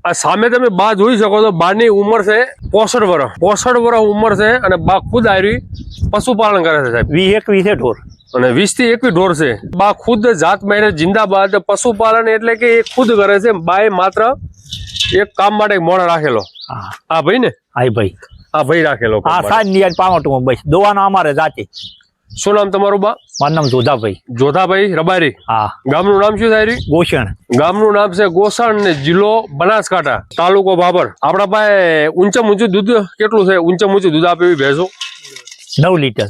આ સામે તમે બા જોઈ શકો છો, બાની ઉંમર છે 65 વર્ષ. 65 વર્ષ ઉંમર છે અને બા ખુદ આયરી પશુપાલન કરે છે સાહેબ. 20-21 ઢોર અને 20 થી 21 ઢોર છે. બા ખુદ જાત મારે જિંદાબાદ. પશુપાલન એટલે કે એ ખુદ કરે છે. બાએ માત્ર એક કામ માટે મોણા રાખેલો. હા ભાઈ ને, હા ભાઈ, આ ભાઈ રાખેલો. હા સાંજ ની પાવટું બસ દોવાનો અમારે જાતે. શું નામ તમારું બા? મારું નામ જોધાભાઈ. જોધાભાઈ રબારી. હા. ગામનું નામ શું થાય? ગોસણ. ગામનું નામ છે ગોસણ ને જિલ્લો બનાસકાંઠા, તાલુકો ભાભર. આપડા પાસે ઊંચમ ઊંચું દૂધ કેટલું છે? ઊંચમ ઊંચું દૂધ આપે એવી ભેંસો 9 લીટર.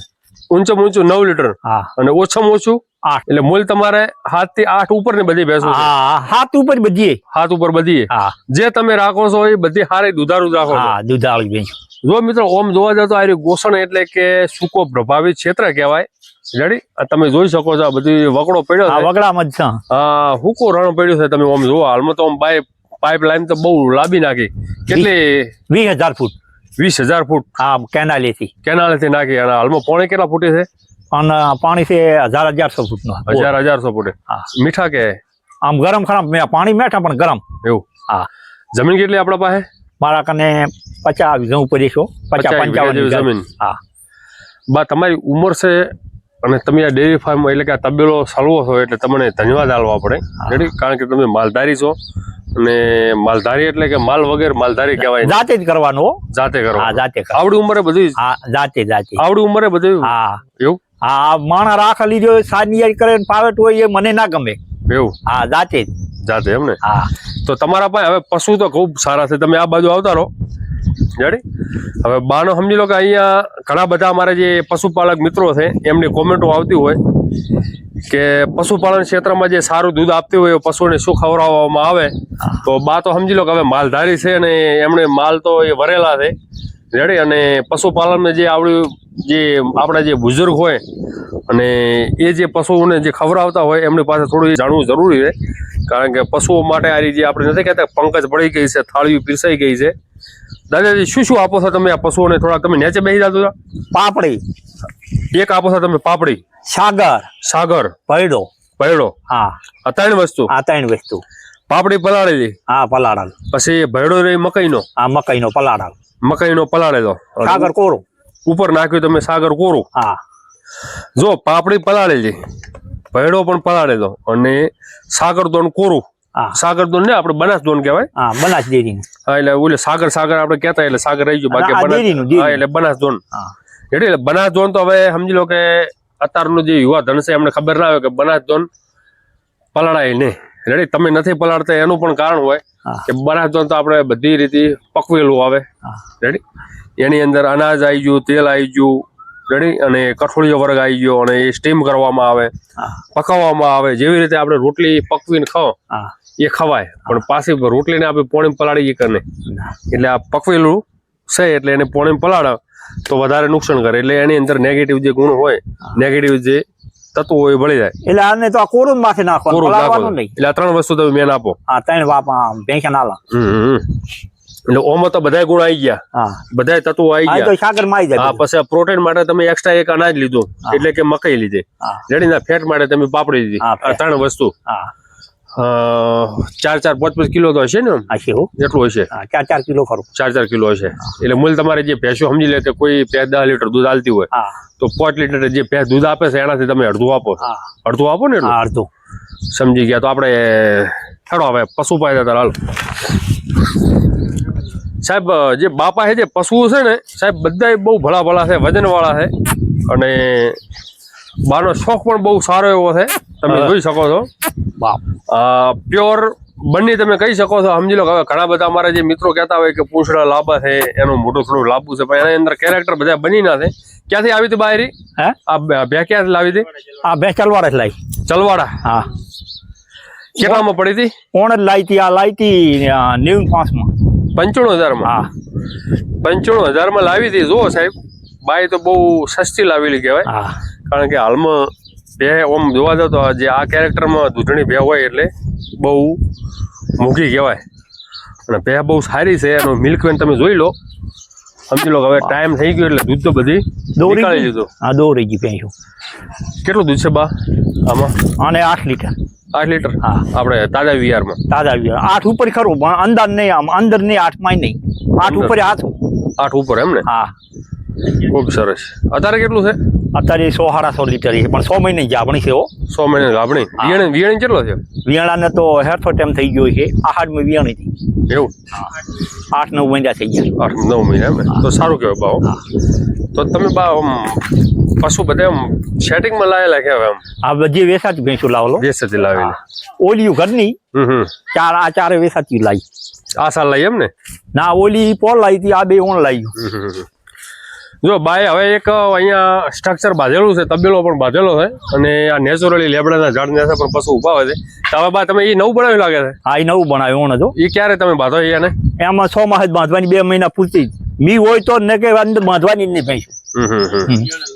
ઊંચમ ઊંચું 9 લીટર. હા. અને ઓછામાં ઓછું 8. એટલે મૂલ તમારે 7 થી 8 ઉપર ની બધી ભેંસો? હા, 7 ઉપર બધી. 7 ઉપર બધી. હા. જે તમે રાખો છો એ બધી સારી દુધારું રાખો છો? હા, દુધાળી ભેંસ. જો મિત્રો ઓમ જોવા જાવ તો આ ગોસણ એટલે કે સૂકો પ્રભાવિત ક્ષેત્ર કહેવાય. રેડી? તમે જોઈ શકો છો આ બધી વગડો પડ્યો છે. વગડામાં જ છે. હા, હુકો રણ પડ્યું છે. તમે ઓમ જુઓ હાલમાં તો આમ પાઇપલાઇન તો બહુ લાંબી નાખી. કેટલી? 20,000 ફૂટ. 20,000 ફૂટ. હા, કેનાલેથી નાખી. અને હાલમાં પાણી કેટલા ફૂટે છે? અને પાણી છે 1,100 ફૂટ નું. 1,100 ફૂટે. મીઠા કે આમ ગરમ ખરાબ પાણી મેઠા પણ ગરમ એવું. હા. જમીન કેટલી આપણા પાસે? મારા કને 50 વીઘા ઉપર 50-55 જમીન. હા. બા તમારી ઉંમર છે અને તમે આ ડેરી ફાર્મ એટલે કે આ તબેલો ચલાવો છો એટલે તમને ધન્યવાદ આપવા પડે. રેડી? કારણ કે તમે માલધારી છો અને માલધારી એટલે કે માલ વગર માલધારી કહેવાય. જાતે જ કરવાનું. જાતે કરો. હા, જાતે. આવડી ઉંમરે બધું? હા, જાતે. આવડી ઉંમરે બધું? હા. એવું? હા, માણા રાખા લીધો સાની કરે પાવટ હોય એ મને ના ગમે. એવું? હા, જાતે એમ ને? હા. તો તમારા પાસે હવે પશુ તો ખૂબ સારા છે. તમે આ બાજુ આવતા રહો. રેડી? હવે બાનો સમજી લો કે અહીંયા ઘણા બધા અમારા જે પશુપાલક મિત્રો છે એમની કોમેન્ટો આવતી હોય કે પશુપાલન ક્ષેત્રમાં જે સારું દૂધ આપતી હોય પશુને શું ખવડાવવામાં આવે. તો બા તો સમજી લો કે હવે માલધારી છે અને એમણે માલ તો એ વરેલા છે. રેડી? અને પશુપાલનમાં જે આવડ્યું જે આપણા જે બુઝુર્ગ હોય અને એ જે પશુઓને જે ખવડાવતા હોય એમની પાસે થોડું જાણવું જરૂરી છે. કારણ કે પશુઓ માટે આ જે આપણે નથી કહેતા પંકજ પડી ગઈ છે, થાળીઓ પીરસાઈ ગઈ છે. દાદાજી શું આપો છો તમે આ પશુઓને? થોડા તમે નીચે બેસી જાતો હતા. પાપડી એક આપો છો તમે? પાપડી, સાગર, ભયડો. હા. આ 3 વસ્તુ. આ 3 વસ્તુ. પાપડી પલાળેલી. હા, પલાળેલ. પછી ભયડો રહી મકાઈનો. હા, મકાઈનો પલાળેલ. મકાઈનો પલાળેલો. સાગર કોરું ઉપર નાખ્યું તમે સાગર કોરું. હા. જો પાપડી પલાળેલી, ભયડો પણ પલાળેલો અને સાગર દોન કોરું. સાગર દોન ને આપણે બનાસ દોન કહેવાય. હા, બનાસ ડેરી. હા, એટલે ઓલે સાગર આપણે કહેતા એટલે સાગર રહી ગયું. બાકી બનાસ. હા, એટલે બનાસ દોન. એટલે બનાસ દોન તો હવે સમજી લો કે અત્યારનું જે યુવા ધન છે એમને ખબર ના હોય કે બનાસ દોન પલાળાય નહીં. રેડી? તમે નથી પલાળતા એનું પણ કારણ હોય કે બનાસ દોન તો આપણે બધી રીતે પકવેલું આવે. રેડી? એની અંદર અનાજ આવી ગયું, તેલ આવી ગયું. રેડી? અને કઠોળીયો વર્ગ આવી ગયો અને એ સ્ટીમ કરવામાં આવે, પકાવવામાં આવે. જેવી રીતે આપણે રોટલી પકવીને ખાઓ એ ખવાય, પણ પાછી રોટલીને આપણે પોણી પલાળીએ કે નહીં. એટલે આ પકવેલું છે એટલે એને પોણી પલાળે તો વધારે નુકસાન કરે. એટલે એની અંદર નેગેટિવ જે ગુણ હોય, નેગેટિવ જે તત્વો હોય એ ભળી જાય. એટલે આને તો આ કોરું માથે નાખવાનું. એટલે આ 3 વસ્તુ તમે મેન આપો. હા, 3 વાપા ભેંસા નાલા. એટલે ઓમાં તો બધા ગુણ આવી ગયા, બધા તત્વો આવી ગયા. સાગર માં આવી જાય. હા, પછી પ્રોટીન માટે તમે એક્સ્ટ્રા એક અનાજ લીધું એટલે કે મકાઈ લીધી. રેડી? ના ફેટ માટે તમે પાપડી લીધી. આ 3 વસ્તુ 4-4, 5-5 કિલો તો હશે ને? એટલું હશે. 4-4 કિલો ખરું. 4-4 કિલો હશે. એટલે મૂલ તમારે જે ભેંસો સમજી લે કે કોઈ ભેંસ 10 લીટર દૂધ આલતી હોય તો 5 લીટર જે ભેંસ દૂધ આપે છે એનાથી તમે અડધું આપો. અડધું આપો ને? અડધું. સમજી ગયા. તો આપણે ખેડો હવે પશુ પાયદા હાલ. સાહેબ જે બાપા છે જે પશુઓ છે ને સાહેબ બધા બહુ ભલા છે, વજનવાળા છે અને બાનો શોખ પણ બહુ સારો એવો છે. તમે જોઈ શકો છો. પ્યોર બંને તમે કહી શકો છો. સમજી લો કે ઘણા બધા અમારા જે મિત્રો કહેતા હોય કે પૂંછડા લાંબા છે, એનું મોઢું થોડું લાંબુ છે, પણ એની અંદર કેરેક્ટર બધા બની ના છે. ક્યાંથી આવી હતી બાયરી? આ બે ક્યાંથી લાવી હતી? આ બે ચલવાડા જ લાવી. ચલવાડા? હા. કેટલામાં પડી હતી? કોણ જ લાવી હતી? આ લાવી હતી 95 માં. 95,000 માં? હા, 95,000 માં લાવી હતી. જો સાહેબ બાઈ તો બહુ સસ્તી લાવેલી કહેવાય. કારણ કે હાલમાં બે ઓમ જોવા જાવ તો જે આ કેરેક્ટરમાં દૂધણી બે હોય એટલે બહુ મોંઘી કહેવાય. અને બે બહુ સારી છે. એનો મિલ્ક વેન તમે જોઈ લો. સમજી લો હવે ટાઈમ થઈ ગયો એટલે દૂધ તો બધી નીકાળી લીધું. હા, દોરી ગઈ ભેંસો. કેટલું દૂધ છે બા આમાં? અને 8 લીટર. 8 લીટર હા આપણે તાજા વિયારમાં તાજા 8 ઉપર ખરું પણ અંદર નહીં, આમ અંદર નહીં, 8 માં નહીં, 8 ઉપર હાથું. 8 ઉપર એમ ને? હા ખૂબ સરસ. અત્યારે કેટલું છે? અત્યારે 100-150 લીટર છે, પણ 100 મહિને જાબણી છે. 100 મહિને ગાભણી. વિયાણી કેટલો છે? વિયાણાને તો હેરફો ટાઈમ થઈ ગયો છે, આહાડમાં વિયાણી હતી. એવું? 8-9 મહિના થઈ ગયા. 8-9 મહિના એમ ને? તો સારું કહેવાય ભાવ. તો તમે પશુ બધા આમ સેટિંગમાં લાયેલા કહેવાય આમ? આ બધી વેસાતી ભેંસો લાવેલો. વેસાતી લાવેલી. ઓલિયું ઘરની ચારે વેસાતી લાવી. આ સાલ લાવી એમ ને? ના, ઓલી પોલ લાવી હતી, આ બે ઓન લાવી. જો ભાઈ હવે એક અહીંયા સ્ટ્રક્ચર બાંધેલું છે, તબેલો પણ બાંધેલો છે, અને આ નેચરલી લેબડાના ઝાડ ને પણ પશુ ઉભા હોય છે. તો હવે બા તમે એ નવું બનાવ્યું લાગે છે? હા, એ નવું બનાવ્યું ઓન હતો. એ ક્યારે તમે બાંધો એને? એમાં 6 માસ જ બાંધવાની, 2 મહિના પૂરતી જ. મી હોય તો ને કે અંદર બાંધવાની જ નહીં ભેંસો.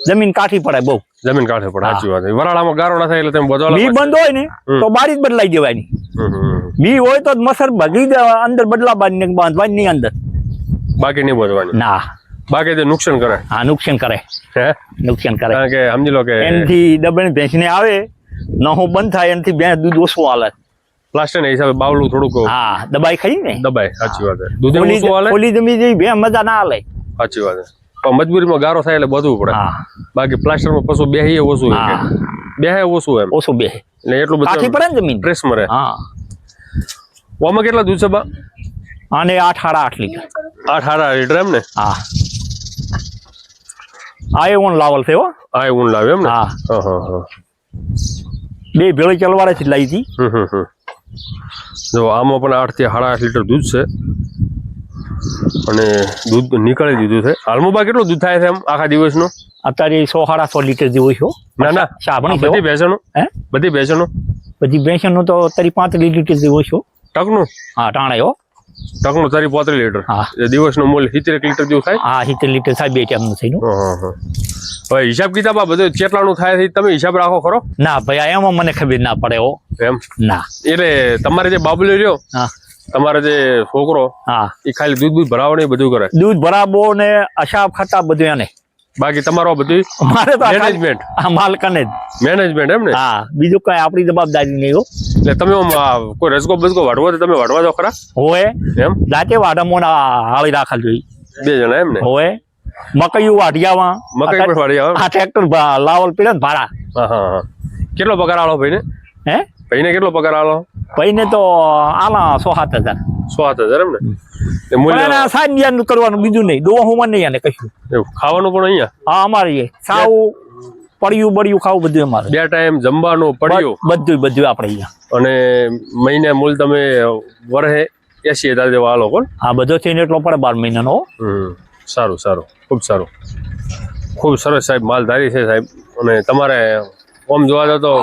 જમીન કાઠી પડે બહુ. જમીન કાઠે પડે, સાચી વાત. વરાળામાં ગારો ના થાય એટલે તમે બધો મી બંધ હોય ને તો બારી જ બદલાઈ દેવાની. મી હોય તો મસર ભગી દેવા, અંદર બદલાવાની, બાંધવાની નહીં અંદર. બાકી નહીં બાંધવાની? ના, બાકી તે નુકસાન કરે. હા, નુકસાન કરે. હે, નુકસાન કરે. કારણ કે સમજી લો કે એનાથી દબાણ ભેંસને આવે નહું બંધ થાય, એનાથી ભેંસ દૂધ ઓછું હાલે. પ્લાસ્ટર ના હિસાબે બાવલું થોડુંક હા દબાઈ ખાઈ ને દબાઈ. સાચી વાત. દૂધ ઓછું હાલે. ઓલી જમી જેવી ભેંસ મજા ના હાલે. સાચી વાત. પણ મજબૂરીમાં ગારો થાય એટલે બધું પડે. બાકી પ્લાસ્ટરમાં પશુ બેહી ઓછું, બેહે ઓછું, એમ ઓછું બેહે એટલે એટલું બધું કાઠી પડે ને જમીન, પ્રેસ મરે. હા. ઓમાં કેટલા દૂધ છે બા? આને 8-8.5 લીટર. 8-8 લીટર એમ ને? હા. આ એ ઊન લાવલ છે. હો, આ એ ઊન લાવે એમ ને? હા. બે ભેળી ચલવાડે થી લાવી હતી. જો આમાં પણ 8 થી 8.5 લીટર દૂધ છે, અને દૂધ નીકળી દીધું છે. હાલમાં બા કેટલું દૂધ થાય છે એમ આખા દિવસનું? અત્યારે 100-150 લીટર જેવું છે. ના ના, સાબણી બધી ભેંસોનું? હે, બધી ભેંસોનું? બધી ભેંસોનું તો 35 લીટર જેવું છે. ટકનું? હા, ટાણે. હો, ટકનું 35 લીટર. હા, દિવસનું મૂલ્ય 70 લીટર જેવું થાય. હા, 70 લીટર થાય, બે ટાઈમનું થઈને. હવે હિસાબ કિતાબ આ બધું કેટલાનું થાય છે તમે હિસાબ રાખો ખરો? ના ભાઈ, એમાં મને ખબર ના પડે. હો, એમ ના. એટલે તમારે જે બાબલો રહ્યો, તમારો જે છોકરો, હા, એ ખાલી દૂધ ભરાવો ને બધું કરે? દૂધ ભરાવો ને અશાબ ખાતા બધું એને. બાકી તમારો બધું મારે તો મેનેજમેન્ટ, માલકાને મેનેજમેન્ટ એમ ને? હા, બીજું કઈ આપણી જવાબદારી નહીં. હો, એટલે તમે કોઈ રસગો બસગો વાઢવો તો તમે વાઢવા દો ખરા? હોય એમ, જાતે વાઢમો હાળી રાખવા જોઈએ. 2 જણા એમ ને? હોય. મકઈ વાઢિયામાં, મકઈ પણ વાઢિયા. આ ટ્રેક્ટર લાવલ પડે ને ભાડા. હા. કેટલો પગાર આલો ભાઈને? હે, ભાઈને કેટલો પગાર આલો? ભાઈને તો આલા 6-7 હજાર. 6-7 એમ ને? સાંજનું કરવાનું, બીજું નહીં. દોવા હું નહીં આને કશું. એવું ખાવાનું પણ અહીંયા? હા, અમારે સાવું પડ્યું બળ્યું ખાવું બધું અમારે. 2 ટાઈમ જમવાનું પડ્યું બધું આપણે અહીંયા. અને મહિને મૂલ તમે વર્ષે 80,000 જેવા આલો કોણ? હા, બધો થઈને એટલો પડે 12 મહિનાનો. સારું, ખૂબ સારું, ખૂબ સરસ સાહેબ. માલધારી છે સાહેબ. અને તમારે આમ જોવા જાવ તો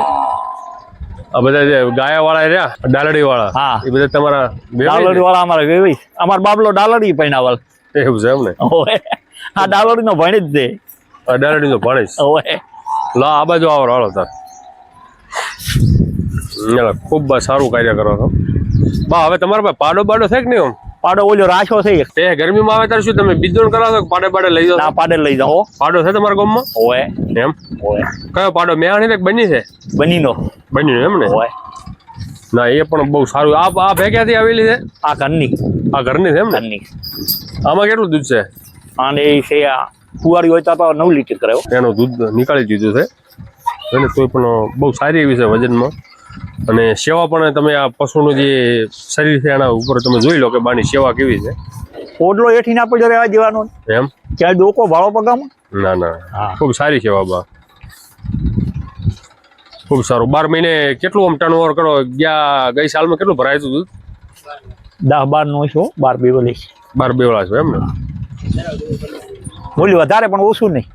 આ બધા જે ગાયા વાળા રહ્યા, ડાલડી વાળા, હા, એ બધા તમારા ડાલડી વાળા અમારા વેવી. અમારો બાબલો ડાલડી પૈણાવલ. એવું છે એમ ને? આ ડાલડી નો ભણી જ છે. આ ડાલડી નો ભણી જ. લા આ બાજુ આવો હાલો તાર. ખૂબ સારું કાર્ય કરો છો બા. હવે તમારા પાસે પાડો બાડો છે કે નહીં? પાડો ઓલો રાશો છે. તે ગરમીમાં આવે ત્યારે શું તમે બીજોણ કરાવો? પાડે લઈ જાઓ? ના, પાડે લઈ જાઓ. પાડો છે તમારા ગામમાં? હોય એમ. હોય. કયો પાડો? મેહાણી ને બની છે? બનીનો એમ ને? હોય. ના, એ પણ બહુ સારું. આ ભેગ્યાથી આવેલી છે? આ ઘરની. આ ઘરની છે એમ ને? ઘરની. આમાં કેટલું દૂધ છે? આને છે ફુવારી હોય તો 9 લીટર કરે. એનું દૂધ નીકાળી દીધું છે, અને તોય પણ બહુ સારી એવી છે વજનમાં. અને સેવા પણ તમે આ પશુનું જે શરીર છે એના ઉપર તમે જોઈ લો કે બાની સેવા કેવી છે. ઓડલો એઠી ના પડ્યો રહેવા દેવાનો એમ? ક્યાં ડોકો ભાળો પગામાં? ના, ખૂબ સારી સેવા બા. ખૂબ સારું. 12 મહિને કેટલું આમ ટર્નઓવર કરો? ગઈ સાલમાં કેટલું ભરાયું હતું દૂધ? 10-12 નો છો. 12 બેવલા છે. 12 બેવલા છે એમ ને? બોલ્યું વધારે પણ ઓછું નહીં.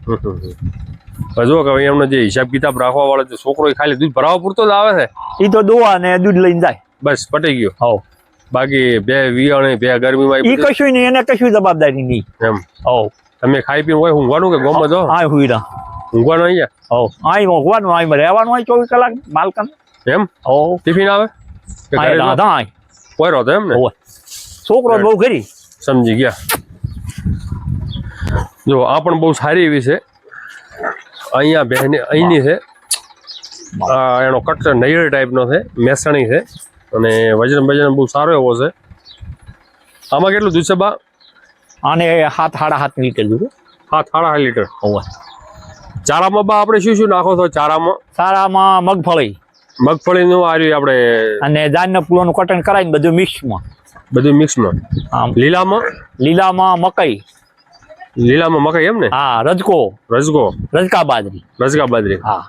જો કે એમનો જે હિસાબ કિતાબ રાખવા વાળો જે છોકરો એ ખાલી દૂધ ભરાવા પૂરતો જ આવે છે. એ તો દોવા ને દૂધ લઈને જાય, બસ પટી ગયો. હો, બાકી બે વિયાણે બે ગરમીમાં એ કશું નહીં, એને કશું જવાબદારી નહીં એમ. હો, તમે ખાઈ પીને હોય ઊંઘવાનું કે ગોમાં જો? હા, હુઈરા ઊંઘવાનું અહીંયા. હો, અહીં ઊંઘવાનું, અહીં રહેવાનું, અહીં 24 કલાક માલકન એમ. હો, ટિફિન આવે કે ઘરે દાદા અહીં કોઈ રહો એમ ને? છોકરો બહુ ઘરી. સમજી ગયા. જો આ પણ બહુ સારી એવી છે. અહીંયા બહેને અહીંની છે. એનો કટ નૈયર ટાઈપનો છે, મહેસાણી છે અને વજન બહુ સારો એવો છે. આમાં કેટલું દૂધ છે બા? આને 7.5 લીટર દૂધ. 7.5 લીટર. હોવે. ચારામાં બા આપણે શું શું નાખો છો ચારામાં? ચારામાં મગફળીનું આ રહ્યું આપણે અને ધાનનો પૂળોનું કટન કરાવીને બધું મિક્સમાં. આમ લીલામાં મકાઈ એમ ને? હા, રજકા બાજરી. હા.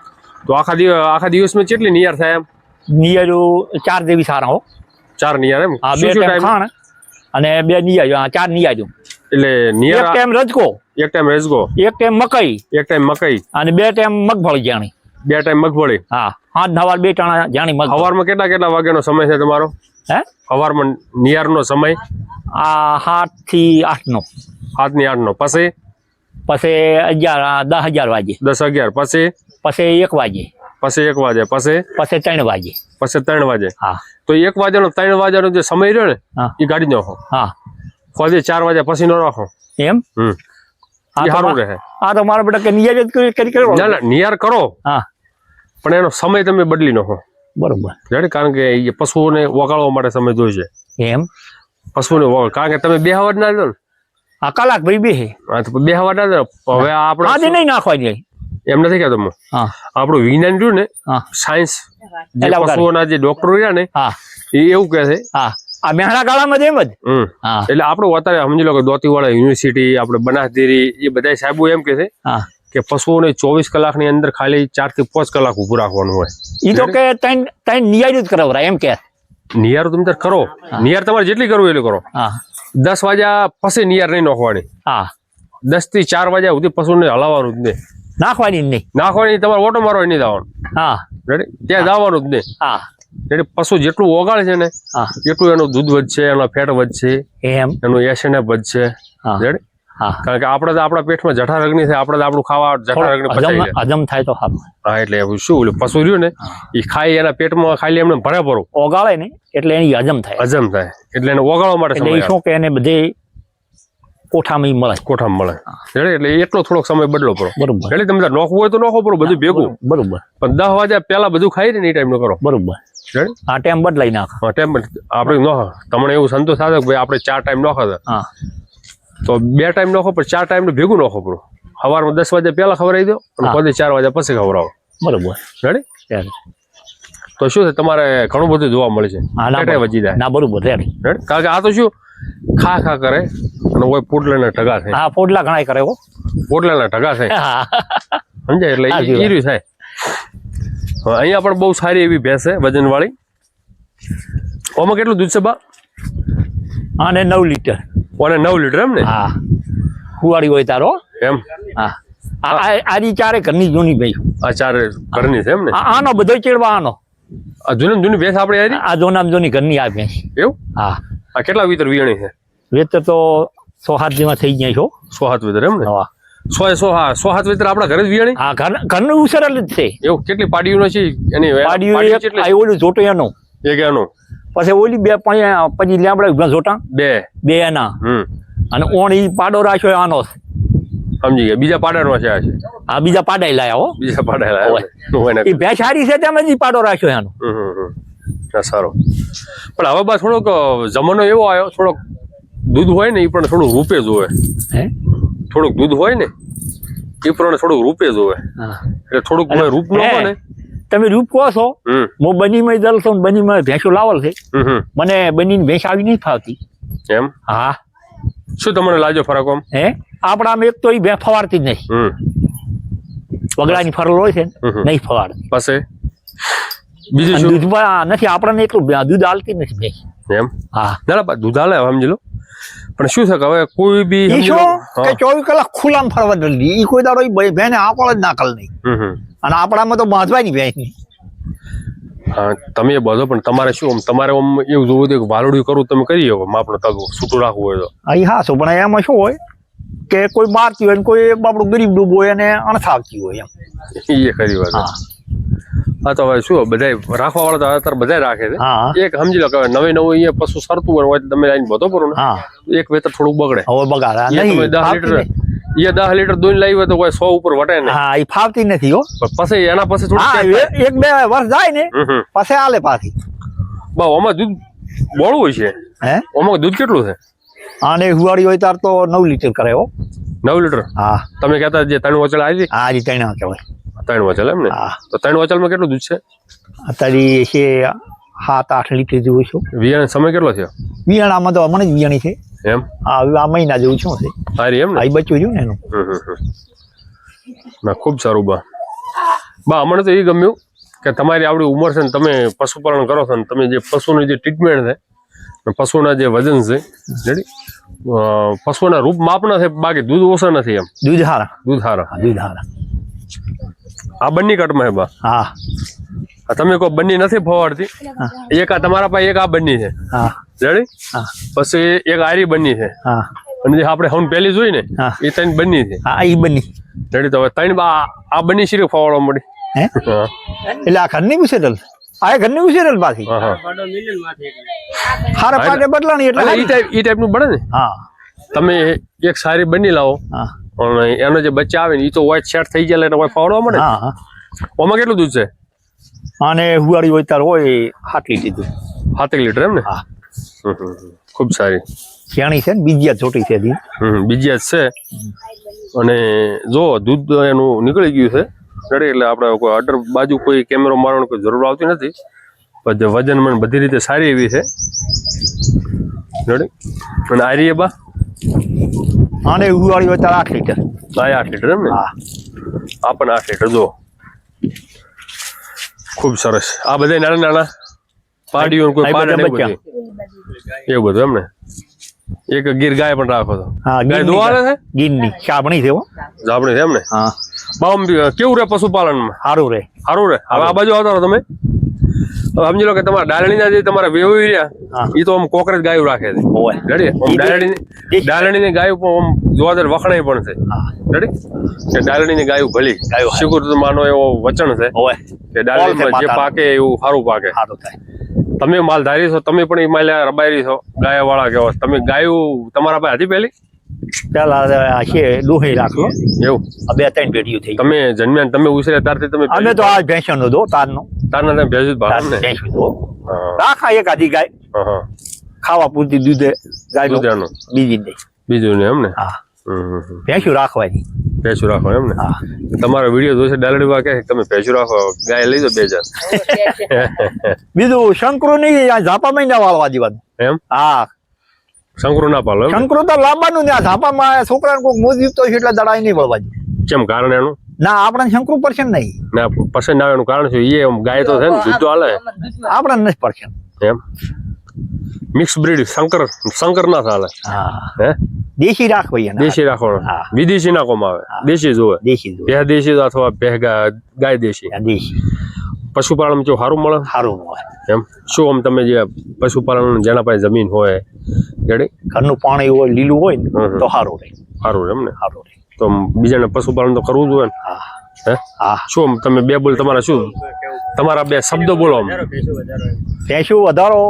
તો આખા દિવસમાં કેટલી નિયાર થાય એમ? નિયારો 4 જેવી સારા હો. 4 નિયાર એમ? હા, 2 ટાઈમ ખાણ અને 2 નિયાજો. હા, 4 નિયાજો. એટલે નિયાર એક ટાઈમ રજકો, એક ટાઈમ મકાઈ અને 2 ટાઈમ મગફળી જાણી. 2 ટાઈમ મગફળી. હા, 5 નવાર 2 ટાણા જાણી મગફળી. સવારમાં કેટલા વાગ્યાનો સમય છે તમારો? હે, સવારમાં નિયારનો સમય? આ 7 થી 8 નો. 7 થી 8 નો. પછી 10-11 વાગે. 10-11 પછી 1 વાગે. પછી 3 વાગે. પછી 3 વાગે. હા. તો 1 વાગ્યાનો 3 વાગ્યાનો જે સમય રહ્યો ને એ કાઢી નાખો. હા. પછી 4 વાગ્યા પછી નો રાખો. એમ? સારું રહે. આ તો મારા બેટા કે નિયાર જ કરી ના નિયાર કરો. હા, પણ એનો સમય તમે બદલી નાખો. બરોબર. કારણ કે એ પશુઓને વગાડવા માટે સમય જોઈશે. એમ? પશુને કારણ કે તમે 2 હવાર ના દો ને. આ કલાક ભાઈ બે. હા, તો 2 હવાર ના દો. હવે આપણે આજે નહીં નાખવાની. એમ નથી કહેતો હું. હા. આપણું વિજ્ઞાન રહ્યું ને, સાયન્સ, પશુઓના જે ડોક્ટર રહ્યા ને એ એવું કહે છે. હા, આ મેહણા ગાળામાં જ એમ જ. એટલે આપણું અત્યારે સમજી લો કે દોતીવાડા યુનિવર્સિટી, આપણે બનાસડેરી, એ બધા સાહેબો એમ કે છે કે પશુઓને 24 કલાકની અંદર ખાલી 4 થી 5 કલાક ઉભું રાખવાનું હોય. એ તો કે તૈન નિયાર જ કરાવરા એમ કે. નિયાર તમે તાર કરો. નિયાર તમારે જેટલી કરવું એટલી કરો. 10 વાગ્યા પછી નિયાર નહીં નાખવાની. 10 થી 4 વાગ્યા સુધી પશુને હલાવવાનું જ નહીં. નાખવાની તમારે ઓટો મારવા નહીં જવાનું. હા, ત્યાં જવાનું જ નહીં. હા, એટલે પશુ જેટલું ઓગાળે છે ને એટલું એનું દૂધ વધશે, એનો ફેટ વધશે, એનું એસએનએફ વધશે. કારણ કે આપણે તો આપણા પેટમાં જઠર અગ્નિ થાય, આપણે તો આપણું ખાવા જઠર અગ્નિ હજમ થાય તો હા, એટલે શું પશુ રહ્યું ને એ ખાઈ એના પેટમાં ખાલી એમને ભરે ભરો ઓગાળે ને એટલે એની હજમ થાય એટલે એને ઓગાળવા માટે શું કે એને બધે કોઠામાં મળે. એટલે એટલો થોડોક સમય બદલો પડો. બરોબર. એટલે તમે નોખવું હોય તો નોખો પડો બધું ભેગું. બરોબર. પણ 10 વાગ્યા પહેલા બધું ખાઈ ને એ ટાઈમ નો કરો. બરોબર. આ ટાઈમ બદલાઈ નાખ. ટાઈમ આપણે નો તમને એવું સંતોષ થાય કે ભાઈ આપણે 4 ટાઈમ નોખો તો 2 ટાઈમ નોખો પણ 4 ટાઈમ નું ભેગું નોખો પડો. સવારમાં 10 વાગ્યા પહેલા ખવડાવી દો અને પછી 4 વાગ્યા પછી ખવડાવો. બરોબર. રેડી. તો શું છે તમારે ઘણું બધું જોવા મળે છે. વધી જાય ના. બરોબર. રેડી. કારણ કે આ તો શું ખા કરે અને કોઈ પોટલાના ઢગા થાય. હા, પોટલા ઘણા કરે. પોટલાના ઢગા થાય. સમજાય? એટલે ઈર્યું થાય. અહીંયા પણ બહુ સારી એવી ભેંસ છે વજન વાળી. ઓમાં કેટલું દૂધ છે બા? આને 9 લીટર. ઓને 9 લીટર એમ ને? હા, કુવાડી હોય તારો એમ. હા, આરી 4 ઘરની જૂની ભેંસ. આ 4 ઘરની છે એમ ને? આનો બધો ચેડવા આનો. આ જૂની ભેંસ આપણે આ જોનામ જોની ઘરની આ ભેંસ. એવું? હા. આ કેટલા વીતર વિયાણી છે? વીતર તો 6-7 જેવા થઈ ગયા છો. 6-7 વીતર એમ ને? હા, 100-7 વીતર આપણા ઘરે જ વિયાણી. હા, ઘરનું ઉસરેલ જ છે. એવું? કેટલી પાડીઓ છે એની? પાડીઓ ઓલું જોટો એનો એક એનો, પછી ઓલી 2 પછી લેબડા ઉભા જોટા 2 એના. અને ઓણ ઈ પાડો રાખ્યો આનો. સમજી ગયા? બીજા પાડાનો છે આ છે. હા, બીજા પાડાઈ લાયા હો. બીજા પાડાઈ લાયા. ઈ ભેંસ સારી છે તેમ જ પાડો રાખ્યો એનો. સારો. પણ હવે બસ થોડોક જમાનો એવો આવ્યો, થોડોક દૂધ હોય ને એ પણ થોડું રૂપે જોવે. થોડુંક દૂધ હોય ને એ પ્રમાણે થોડુંક રૂપે જોવે. એટલે થોડુંક રૂપ ન હોય ને. તમે રૂપ કહો છો, હું બનીમાં દલ છું, બનીમાં ભેંસો લાવલ છે. મને બનીની ભેંસ આવી નહીં ફાવતી. એમ? હા. શું તમને લાજો ફરક? આમ આપણામાં એક તો એ ભેંસ ફવાડતી જ નહીં. વગડાની ફરલ હોય છે નહીં ફવાડતી. પછી બીજું દૂધમાં નથી આપણને એટલું દૂધ આલતી નથી ભેંસ. એમ? હા. ના, દૂધ આલે સમજી લો. પણ શું છે કે હવે કોઈ બી 24 કલાક ખુલ્લામાં ફરવા દે એ કોઈ દાડો ભેંને આપળ જ નાકલ નહીં. અને આપણામાં તો બાંધવાની ભેંસ નહીં. હા, તમે એ બધો પણ તમારે શું તમારે એવું જોવું કે વાલોડ્યું કરવું તમે કરી શકો આપણું તગ છૂટું રાખવું હોય તો. અહીં હા શું, પણ એમાં શું હોય કે કોઈ મારતી હોય ને કોઈ આપણું ગરીબ ડૂબ હોય અને અણસાવતી હોય એમ. એ ખરી વાત. હા, તો હવે શું બધા રાખવા વાળા તો અત્યારે બધા રાખે છે. એક સમજી લો કે નવે નવું અહીંયા પશુ સરતું હોય તમે આવીને બધો કરો ને એક વેતર થોડું બગડે. હવે બગાડે 10 લીટર એ 10 લીટર દૂધ લાવી હોય તો કોઈ 100 ઉપર વટે ને. હા એ ફાવતી નથી હો. પણ પછી એના પછી થોડું હા એક બે વર્ષ જાય ને પછી આલે પાછી. બા આમાં દૂધ બોળું હોય છે. હે આમાં દૂધ કેટલું છે? આને હુવાડી હોય તાર તો 9 લીટર કરે હો. 9 લીટર? હા. તમે કહેતા જે 3 વચલ આવી? હા જી 3 કહેવાય. 3 વચલ એમ ને? હા. તો 3 વચલમાં કેટલું દૂધ છે? અત્યારે છે 7-8 લીટર જેવું છે. વિયાણ સમય કેટલો થયો? વિયાણામાં તો હમણાં જ વિયાણી છે એમ. હા આ મહિના જેવું શું છે. સારી એમ ને? આ બચ્ચું રહ્યું ને એનું. ના ખૂબ સારું બા અમને તો એ ગમ્યું કે તમારી આવડી ઉંમર છે ને તમે પશુપાલન કરો છો ને તમે જે પશુની જે ટ્રીટમેન્ટ છે પશુના જે વજન છે રેડી પશુના રૂપ માપના છે બાકી દૂધ ઓછા નથી એમ. દૂધ હારા. દૂધ હારા. દૂધ હારા. આ બંને કટમાં છે બા. હા. તમે કોઈ બંને નથી ફવાડતી. એક આ તમારા પાસે એક આ બંને છે. હા. રેડી. હા. પછી એક આરી બંને છે. હા. અને જે આપણે હમ પહેલી જોઈ ને એ 3 બંને છે. હા એ બંને રેડી. તો 3 આ બંને શીરે ફવાડવા મળી. હે એટલે આ ઘરની ઉછેરેલ આ ઘરની ઉછેરેલ પાછી. હારા પાટે બદલાણી એટલે એ ટાઈપનું બને ને. હા. તમે એક સારી બની લાવો અને એનો જે બચ્ચા આવે ને એ તો વ્હાઈટ સેટ થઈ જાય એટલે ફવાડવા મળે. હા. ઓમાં કેટલું દૂધ છે? અને હુવાડી હોય તાર હોય 7 લીટર દૂધ. 7 લીટર એમ ને? હા. ખૂબ સારી શિયાણી છે ને બીજી છોટી છે. બીજી છે અને જો દૂધ એનું નીકળી ગયું છે રેડી એટલે આપણે કોઈ અડર બાજુ કોઈ કેમેરો મારવાની કોઈ જરૂર આવતી નથી. પણ વજન મને બધી રીતે સારી એવી છે રેડી. અને આરી બા આને હુવાડી હોય તાર 8 લીટર. 8 લીટર એમ ને? હા. આ પણ 8 લીટર જો ખૂબ સરસ. આ બધા નાના નાના પાડીઓ કોઈ પાડા ને બધું એવું બધું એમ ને? એક ગીર ગાય પણ રાખો તો? હા ગાય દોવા આવે છે. ગીરની ચાબણી છે હો. ચાબણી છે એમ ને? હા. બામ કેવું રે પશુપાલનમાં? સારું રે. સારું રે. હવે આ બાજુ આવતા તમે સમજી લો કે તમારા ડાલણીના જે તમારા વેવી રહ્યા એ તો આમ કોકરેજ ગાયું રાખે છે રેડી. ડાલણીની ગાયું પણ જોવા જઈએ વખણાઈ પણ છે રેડી. કે ડાલણીની ગાયું ભલી શીખું માનો એવો વચન છે કે ડાલણીમાં જે પાકે એવું સારું પાકે. તમે માલધારી છો તમે પણ એ માલ્યા રબારી છો ગાયા વાળા કેવો તમે ગાયું તમારા પાસે હતી પહેલી? પેલા છે દોહી રાખલો એવું 2-3 પેઢીઓ થઈ. તમે જન્મ્યા તમે ઉછર્યા ત્યારથી તમે? અમે તો આ ભેંસનો દો તારનો તમે ભેંસ ભાવ ને રાખા એક આધી ગાય ખાવા પૂરતી દૂધે ગાય બીજી નહીં. બીજું ને એમ ને? હા. ભેંસું રાખવાની. ભેંસું રાખવાનું એમ ને? હા. તમારો વિડીયો જોશે ડાલડીમાં કે તમે ભેંસું રાખો ગાય લઈ દો 2000. બીજું શંકરો નહીં ઝાપા મહિના વાળવા દેવાનું એમ? હા. શંકરો ના પાલો? શંકરો તો લાંબાનું ને ઝાપામાં છોકરાને કોઈ મોજ તો એટલે દડાઈ નહીં વળવા દે. કેમ કારણ એનું? ના આપણને શંકરો પસંદ નહીં. ના પસંદ આવે એનું કારણ છે એ ગાય તો છે ને દૂધ તો હાલે આપણને નથી પસંદ એમ. મિક્સ બ્રીડ શંકર ના ચાલે. હા. હે દેશી રાખવી. દેશી રાખવાનું. વિદેશી નાખવામાં આવે. દેશી જોવે. દેશી દેશી અથવા ગાય દેશી. દેશી પશુપાલન જો સારું મળે? સારું મળે એમ. શું આમ તમે જે પશુપાલન જેના પાસે જમીન હોય રેડી ઘરનું પાણી હોય લીલું હોય ને તો સારું રહે. સારું એમ ને? સારું રહે. તો બીજાને પશુપાલન તો કરવું જોઈએ ને? હે હા. શું તમે બે બોલ તમારા શું તમારા 2 શબ્દો બોલો. ભેંસું વધારો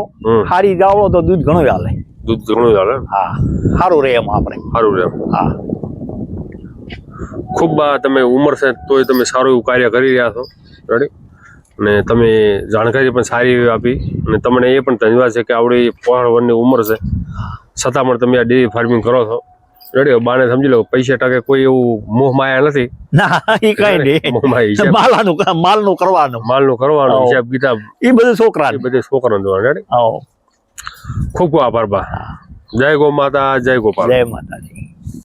સારી ગાવડો તો દૂધ ઘણું હાલે. દૂધ ઘણું હાલે? હા. સારું રહે એમ આપણે. સારું રહે. હા. ખૂબ તમે ઉંમર છે તોય તમે સારું એવું કાર્ય કરી રહ્યા છો રેડી. અને તમે જાણકારી પણ સારી એવી આપી અને તમને એ પણ ધન્યવાદ છે કે આવડી 65 વર્ષની ઉંમર છે છતાં પણ તમે આ ડેરી ફાર્મિંગ કરો છો રેડી. બાને સમજી લો પૈસા ટકે કોઈ એવું મોહ માયા નથી. ના એ કઈ નહીં. માલનું કરવાનું હિસાબ કિતાબ એ બધું છોકરાને જોવાનું રેડી. ખૂબ ખૂબ આભાર બા. જય ગો માતા જય ગોપાલ. જય માતાજી.